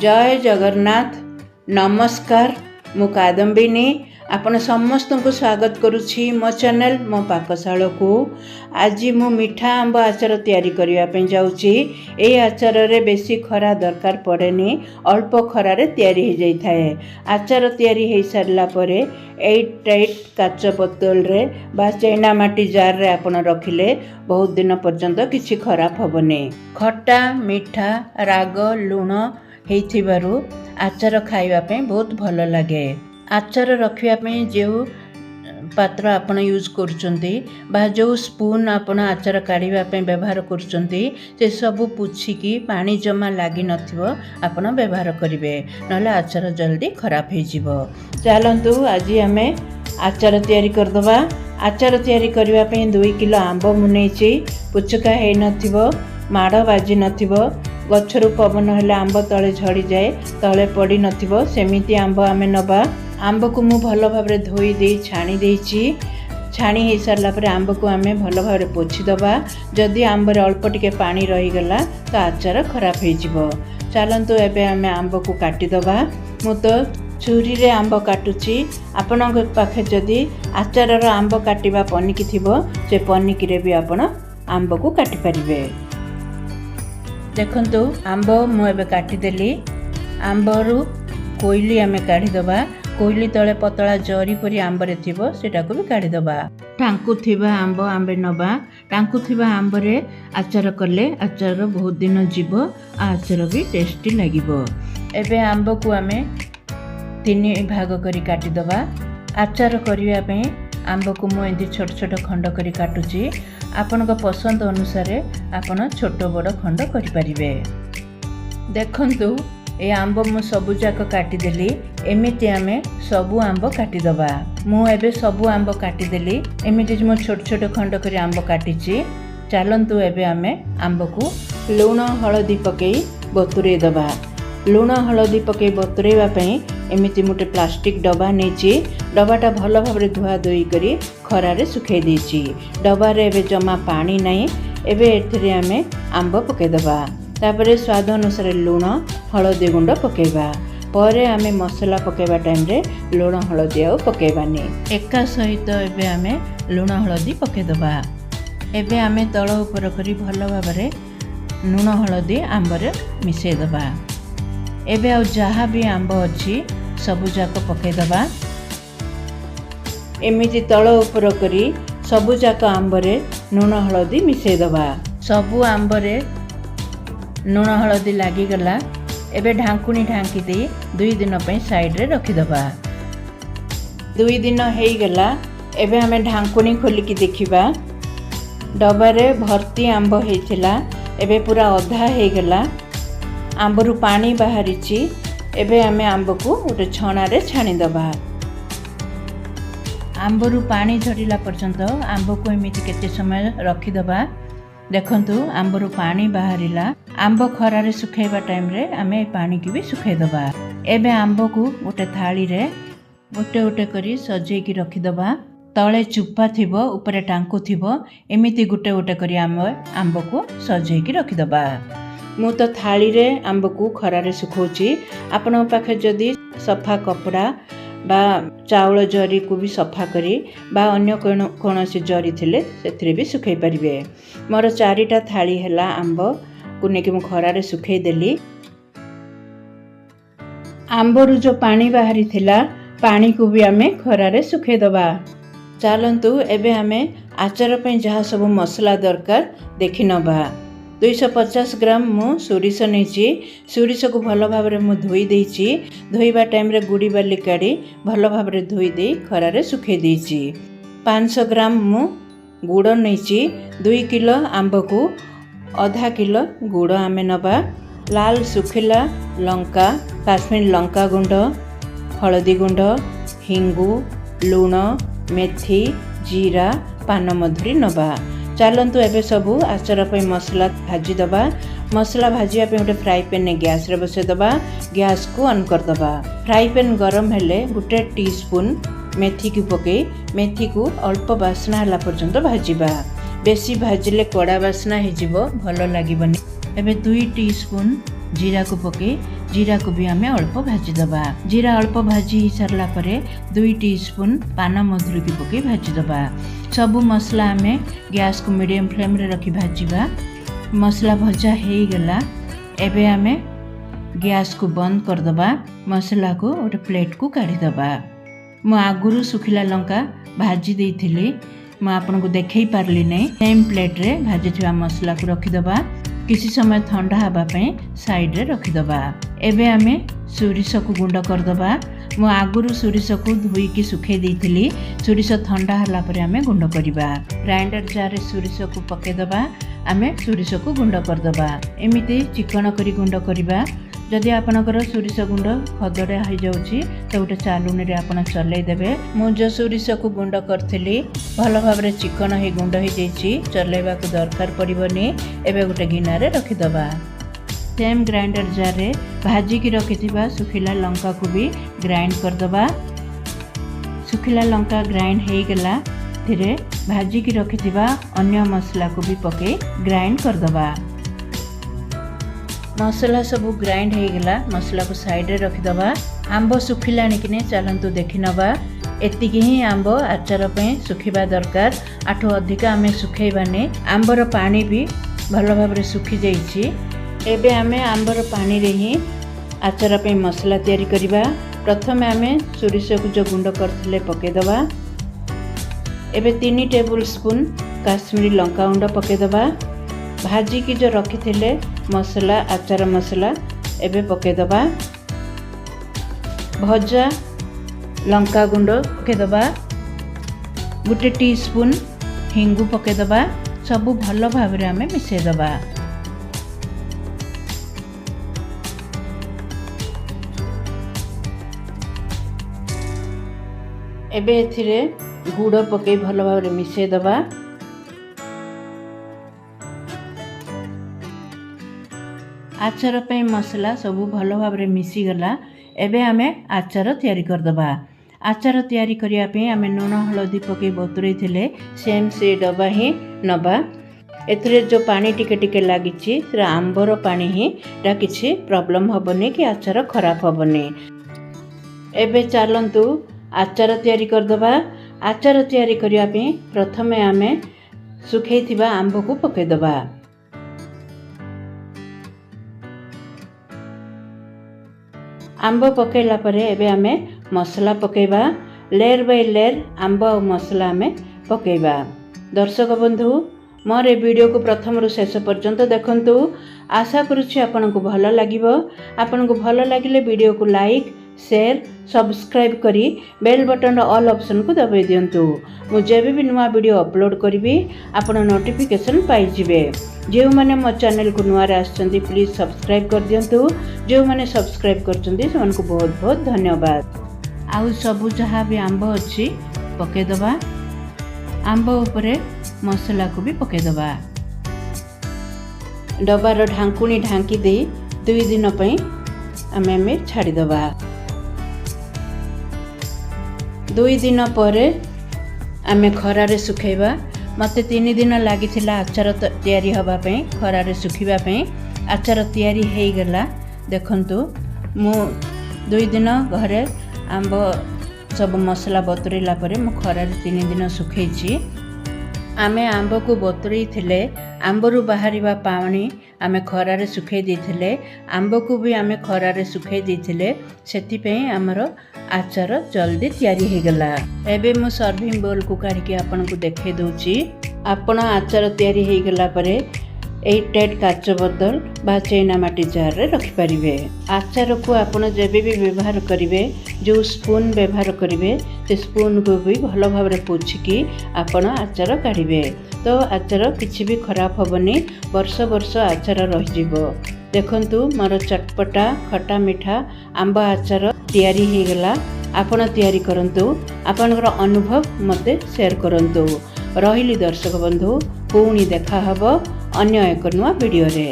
जय जगन्नाथ नमस्कार मु कादम्बिनी आपण समस्त को स्वागत करुछि मो चैनल मो पाकशाला को। आज मु मीठा आंब आचार तैयारी करबा पे जाउछि। ए आचार रे बेसी खरा दरकार पड़ेनी, अल्प खरा रे तैयारी हो जाई थाए। आचार तैयारी हो सारला परे एट टाइट काच बोतल रे बा चैना माटी जार रे आपण रखिले बहुत दिन पर्यंत किछि खराब होबनी। खट्टा मीठा राग लूण हेइथिबारु आचार खाइबा पे बहुत भल लगे। आचार रखिबा जो पात्र आपण यूज करुचंती बा जो स्पून आपण आचार काढ़ा व्यवहार करुचंती से सब पुछिकी पानी जमा लगी नथिबो आपण व्यवहार करिवे, नले आचार जल्दी खराब हो जिवो। चलंतु आज आमे आचार तैयारी करदबा। आचार तैयारी करबा पे 2 किलो आंब मुनेछि, पुचका हे नथिबो, माड़ बाजी नथिबो, गछरु पवन हेले आंब तले झड़ी जाए, तले पड़ी नथिबो सेमिति आंब आमे नबा। आंब को मु भल भाव धोई दे छाणी देछि। छाणी हो सारा पर आंब को आमे भल भाव पोछि दबा। जदि आंब रे अल्प टिके पानी रही गला तो आचार खराब हो जिवो। चलंतु एबे आमे आंब को काटी दबा। मु तो छुरी रे आंब काटुछि। आपन पाखे जदि आचार रो आंब काटिबा पनिकी थिबो से पनिकी रे भी आपण आंब को काटि परिबे। देखंतु आंब मु एबे काटी देली। आंबरू कोइली आमे काढ़ी दबा। कोइली तले पतला जरी परी आंबरे थिबो सेटा को भी काढ़ी दबा। टांकु थिबा आंब आंबे नबा। टांकु थिबा आंबरे आचार कले आचार बहुत दिन जीवो, आचार भी टेस्टी लागिबो। एबे आंब को आमे 3 भाग करी काटी दबा। आचार करिया पे आंब को मु एंती छोट छोट खंड करी काटुची। आपनका पसंद अनुसार आपण छोट बड़ खंड करि परिबे। देखंतु ए आंब मु सबु जाक काटी देली। एमिति आमे सबु आंब काटी दबा। मु एबे सबु आंब काटी देली। एमिति मु छोट छोट खंड करी आंब काटिची। चलंतु एबे आमे आंब को लूण हळदी पकई बतुरे दबा। लूण हळदी पकई बतुरेबा पई एमिति मोटे प्लास्टिक डबा नेची। डबाटा भल भाव धुआ धोई करी खरारे सुखाई देची। डबारे एबे जमा पानी नहीं। एबे एथिरे आमे आंब पकई दबा। तापरे स्वाद अनुसार लूण हळदी गुंड पकेबा। परे आमे मसला पकेबा टाइम रे लूण हळदी आ पकेबानी। एका सहित एबे आमे लूण हळदी पके दबा। एबे आमे तळ ऊपर करी भल भाव रे लूण हळदी आंबरे मिसै दबा। एबे आ जहा भी आंब अछि सबु जाक पके दबा। एमिति तळ ऊपर करी सबु जाक आंबरे लूण हळदी मिसै दबा। सबु आंबरे लूण हळदी लागी गला। एबे ढांकुनी ढांकी दे 2 दिन पे साइड रे रखी दबा। 2 दिन हेई गला। एबे हमें ढांकुनी खोलिकी देखिबा। डबारे भर्ती आंब हेइथिला, एबे पूरा अधा हेई गला। आंबरू पानी बाहरिची। एबे हमें आंब को गोटे छणा रे छाणी दबा। आंबरू पानी झड़िला पर्यंत आंब को एमिति केते समय रखी दबा। देखंतु आंबरू पानी बाहरिला। आंब खरारे सुखाइबा टाइम रे आमे पानी की भी सुखाई दबा। एबे आंब को गोटे थाली रे गोटे गोटे करी सजेई की रखी दबा। तळे चुप्पा थिबो, ऊपर टांकु थिबो, एमिति गोटे गोटे करी आंब को सजेई की रखी दबा। मु तो थाली रे आंब को खरारे सुखौची। आपन पाखे जदी सफा कपड़ा बा चाउल जरी को भी सफा करी बा अन्य कोनोसी जरी थिले सेथरे भी सुखाई परिबे। मोर 4टा थाली हैला आंब को नेकी मु खरारे सुखाई देली। आंबरू जो पानी बाहरी थिला पानी को भी आमे खरारे सुखाई दबा। चलंतु एबे आमे आचार पे जहा सब मसला दरकार देखि नबा। 250 ग्राम मु सोरिष नेची। सोरिष को भल भाव मु धोई देछि। धोइबा टाइम रे गुड़ी बाली काढ़ी भल भाव धोई दे खरारे सुखाई देछि। 500 ग्राम मु गुड़ नेची। 2 किलो आंब को आधा किलो गुड़ आमे नबा। लाल सुखिला लंका, काश्मीर लंका गुंड, हळदी गुंड, हिंगु, लूण, मेथी, जीरा, पान मधुरी नबा। चलंतु एबे सबू आचार पे मसला भाजी दबा। मसला भाजिया पे गोटे फ्राई पैन ने गैस रे बसे दबा। गैस को ऑन कर दबा। फ्राई पैन गरम हेले गोटे टीस्पून मेथी की पके मेथी को अल्प बासना हला पर्यंत भाजीबा। बेसी भाजिले कड़ा बासना हे जिवो, भलो लागिबनी। एबे 2 टीस्पून जीरा को पके जीरा को भी आम अल्प भाजीदबा। जीरा अल्प भाजी हो सारा पर 2 टीस्पून पान मधुरी की पके भाजीदबा। सबू मसला आम गैस को मीडियम फ्लेम रे रखी भाजीबा। मसला भजा हो गला एबे आम गैस को बंद करदबा। मसला को गोटे प्लेट को काढ़ीदबा। मु आगुरु सुखिला लंका भाजी देइथिली मैं आपन को देखई पारली नहीं। सेम प्लेट रे भाजी थिबा मसला को रखीदबा। किसी समय ठंडा हवा पे साइड रे रखीदबा। एबे आमे सोरिष को गुंड करदबा। मु आगुरु सोरिष को धोई की सुखे देइथिली। सोरिष ठंडा हला परे आमे गुंड करिबा। ग्राइंडर जार रे सोरिष को पकेदबा। आमे सोरिष को गुंड करदबा। एमिति चिकन करी गुंड करिबा। जदि आपनकर सोरिष गुंड खदड़ा हो जाउछि तो गोटे चालुनी रे आपन चलै देबे। मु जो सोरिष को गुंड करथिली भल भाव रे चिकन हे गुंड हो जाइछि। चलैबा को दरकार पड़िबनी। एबे गोटे गिना रे रखि दबा। सेम ग्राइंडर जार रे भाजी की रखिथिबा सुखिला लंका को भी ग्राइंड कर दबा। सुखिला लंका ग्राइंड हो गला थिरे भाजी की रखिथिबा अन्य मसला को भी पके ग्राइंड कर दबा। मसला सब ग्राइंड हो गला। मसला को साइड रे रखिदबा। आंब सुखिला कि नहीं चलतु देखि नबा। एतिकी ही आंब आचार पे सुखिबा दरकार। आठो अधिक आम सुखेबानी। आंबर पानी भी भल भाव रे सुखी जाइछि। एबे आमे आंबर पानी रे ही आचार पे मसला तैयारी करिबा। प्रथम आमे सोरिष को जो गुंड करथिले पकेदबा। एबे 3 टेबल स्पून काश्मीरी लंका गुंड पकेदबा। भाजी की जो रखी थिले मसला आचार मसला एबे पकेदबा। भजा लंका गुंड पकेदबा। 1 टीस्पून हिंगु पकेदबा। सबू भल भाव रे आमे मिसेदबा। एबे एथिरे गुड़ पके भल भाव रे मिसेदबा। आचार पे मसला सबू भल भाव रे मिसी गला। एबे आमे आचार तैयारी करदबा। आचार तैयारी करिया पे आमे नून हळदी पके बतुरई थिले सेम से डबा ही नबा। एथिरे जो पानी टिके टिके लागिछि से आंबर पानी ही ता किछि प्रॉब्लम हबनी कि आचार खराब हबनी। एबे चलंतु आचार तैयारी करदबा। आचार तैयारी करिया पे प्रथमे आमे सुखैथिबा आंब को पकेदबा। आंब पकेला परे एबे आमे मसला पकेबा। लेयर बाय लेयर आंब और मसला आमे पकेबा। दर्शक बंधु मोर ए वीडियो को प्रथम रु शेष पर्यंत देखंतु। आशा करुछि आपन को भल लागिबो। आपन को भल लागिले वीडियो को लाइक शेयर सब्सक्राइब करी बेल बटन ऑल ऑप्शन को दबाई दियंतु। मु जेबे भी नुआ वीडियो अपलोड करिवि आपन नोटिफिकेशन पाई जिवे। जो माने मो चैनल को नुआ रे आछंती प्लीज सब्सक्राइब कर दियंतु। जो माने सब्सक्राइब करछंती से को बहुत बहुत धन्यवाद। आउ सबु जहाँ भी आंब अच्छी पकेदबा। आंब उपरे मसला को भी पकेदबा। डबार ढांकुणी ढांकी दे 2 दिन पई आमे छाड़ीदबा। 2 दिन पर आमे खरारे सुखेबा। मते 3 दिन लगी आचार तैयारी हवापे खरारे सुखिबापे। आचार तैयारी हो गला। देखंतु मु 2 दिन घरे आंब सब मसला बतुरेला परे मु खरारे 3 दिन सुखेछि। आमे आंब को बतुरई थिले आंबरू बाहरिबा पानी आमे खरारे सुखै देथिले। आंब को भी आमे खरारे सुखै देथिले। सेति पे हमर आचार जल्दी तैयारी हो गला। एबे मु सर्विंग बोल को काढ़ी के आपन को देखे दोची। आपन आचार तैयारी हो गला परे 8 काच बोतल बा चैना माटी जार रे रखि परिबे। आचार को आपन जेबे भी व्यवहार करिवे जो स्पून व्यवहार करिवे से स्पून को भी भल भाव रे पोछिकी आपन आचार काढ़िबे। तो आचार किछि भी खराब हबनी। वर्ष वर्ष आचार रहि जिवो। देखंतु मोर चटपटा खट्टा मीठा आंब आचार तैयारी हो गला। आपन तैयारी करंतु। आपनकर अनुभव मते शेयर करंतु। रहिली दर्शक बंधु पुणी देखा हबो अन्य एक नुआ वीडियो रे।